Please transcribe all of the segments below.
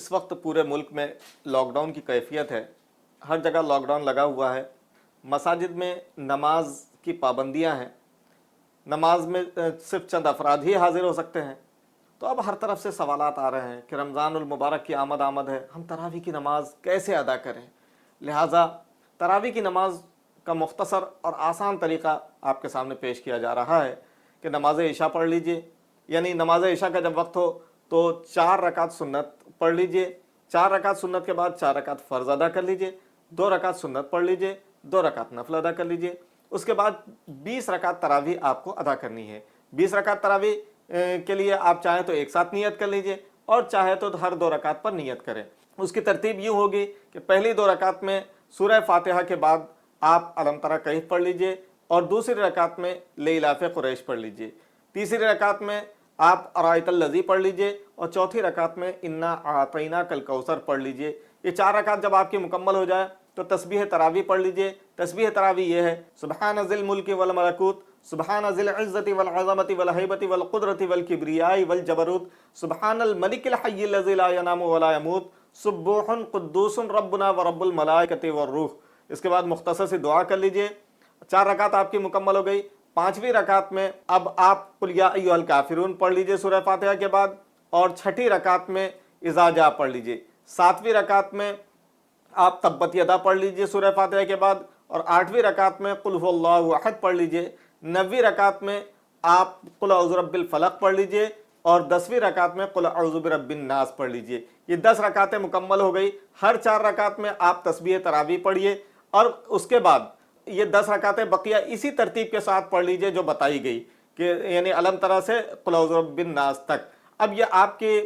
اس وقت پورے ملک میں لاک ڈاؤن کی کیفیت ہے، ہر جگہ لاک ڈاؤن لگا ہوا ہے، مساجد میں نماز کی پابندیاں ہیں، نماز میں صرف چند افراد ہی حاضر ہو سکتے ہیں۔ تو اب ہر طرف سے سوالات آ رہے ہیں کہ رمضان المبارک کی آمد ہے، ہم تراویح کی نماز کیسے ادا کریں؟ لہٰذا تراویح کی نماز کا مختصر اور آسان طریقہ آپ کے سامنے پیش کیا جا رہا ہے کہ نماز عشاء پڑھ لیجئے، یعنی نماز عشاء کا جب وقت ہو تو 4 رکعت سنت پڑھ لیجئے، 4 رکعت سنت کے بعد 4 رکعت فرض ادا کر لیجئے، 2 رکعت سنت پڑھ لیجئے، 2 رکعت نفل ادا کر لیجئے، اس کے بعد 20 رکعت تراویح آپ کو ادا کرنی ہے۔ 20 رکعت تراویح کے لیے آپ چاہیں تو ایک ساتھ نیت کر لیجئے اور چاہے تو ہر 2 رکعت پر نیت کریں۔ اس کی ترتیب یوں ہوگی کہ پہلی 2 رکعت میں سورہ فاتحہ کے بعد آپ الم تری کیف پڑھ لیجئے اور دوسری رکعت میں لإلاف قریش پڑھ لیجئے، تیسری رکعت میں آپ ارائیت الذی پڑھ لیجئے اور چوتھی رکعت میں انا اعطیناک الکوثر پڑھ لیجئے۔ یہ 4 رکعت جب آپ کی مکمل ہو جائے تو تسبیح تراویح پڑھ لیجئے۔ تسبیح تراویح یہ ہے سبحان ذی الملک والملکوت، سبحان ذی العزت والعظمت والہیبت والقدرت والکبریاء والجبروت، سبحان الملک الحی الذی لا ینام ولا یموت، سبوح قدوس ربنا ورب الملائکۃ والروح۔ اس کے بعد مختصر سی دعا کر لیجئے۔ 4 رکعت آپ کی مکمل ہو گئی۔ 5ویں رکعت میں اب آپ قل یا ایھا الکافرون پڑھ لیجئے سورہ فاتحہ کے بعد، اور 6ٹھی رکعت میں اذا جاء پڑھ لیجئے۔ 7ویں رکعت میں آپ تبت یدا پڑھ لیجئے سورہ فاتحہ کے بعد، اور 8ویں رکعت میں قل ھو اللہ احد پڑھ لیجئے۔ 9ویں رکعت میں آپ قل اعوذ برب الفلق پڑھ لیجئے اور 10ویں رکعت میں قل اعوذ برب الناس پڑھ لیجئے۔ یہ 10 رکعتیں مکمل ہو گئی۔ ہر 4 رکعت میں آپ تسبیح تراویح پڑھیے اور اس کے بعد یہ 10 رکعتیں بقیہ اسی ترتیب کے ساتھ پڑھ لیجئے جو بتائی گئی، کہ یعنی الم تری سے قل اعوذ برب الناس تک۔ اب یہ آپ کی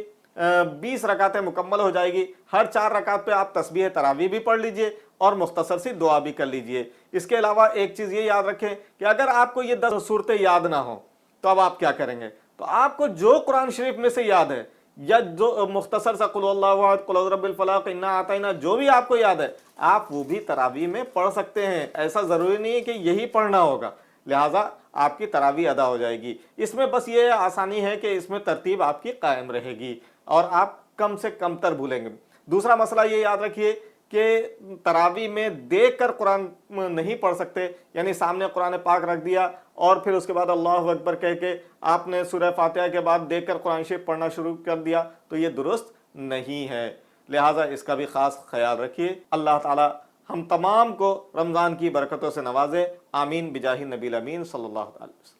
20 رکعتیں مکمل ہو جائے گی۔ ہر 4 رکعت پہ آپ تسبیح تراویح بھی پڑھ لیجئے اور مختصر سی دعا بھی کر لیجئے۔ اس کے علاوہ ایک چیز یہ یاد رکھیں کہ اگر آپ کو یہ 10 صورتیں یاد نہ ہوں تو اب آپ کیا کریں گے؟ تو آپ کو جو قرآن شریف میں سے یاد ہے یا جو مختصر سا قل اللہ احد، قل اعوذ برب الفلق، انا اعطیناک، جو بھی آپ کو یاد ہے آپ وہ بھی تراویح میں پڑھ سکتے ہیں۔ ایسا ضروری نہیں ہے کہ یہی پڑھنا ہوگا، لہٰذا آپ کی تراویح ادا ہو جائے گی۔ اس میں بس یہ آسانی ہے کہ اس میں ترتیب آپ کی قائم رہے گی اور آپ کم سے کم تر بھولیں گے۔ دوسرا مسئلہ یہ یاد رکھیے کہ تراویح میں دیکھ کر قرآن نہیں پڑھ سکتے، یعنی سامنے قرآن پاک رکھ دیا اور پھر اس کے بعد اللہ اکبر کہہ کے آپ نے سورہ فاتحہ کے بعد دیکھ کر قرآن شریف پڑھنا شروع کر دیا تو یہ درست نہیں ہے، لہٰذا اس کا بھی خاص خیال رکھیے۔ اللہ تعالی ہم تمام کو رمضان کی برکتوں سے نوازے، آمین بجاہ النبی الامین صلی اللہ علیہ وسلم۔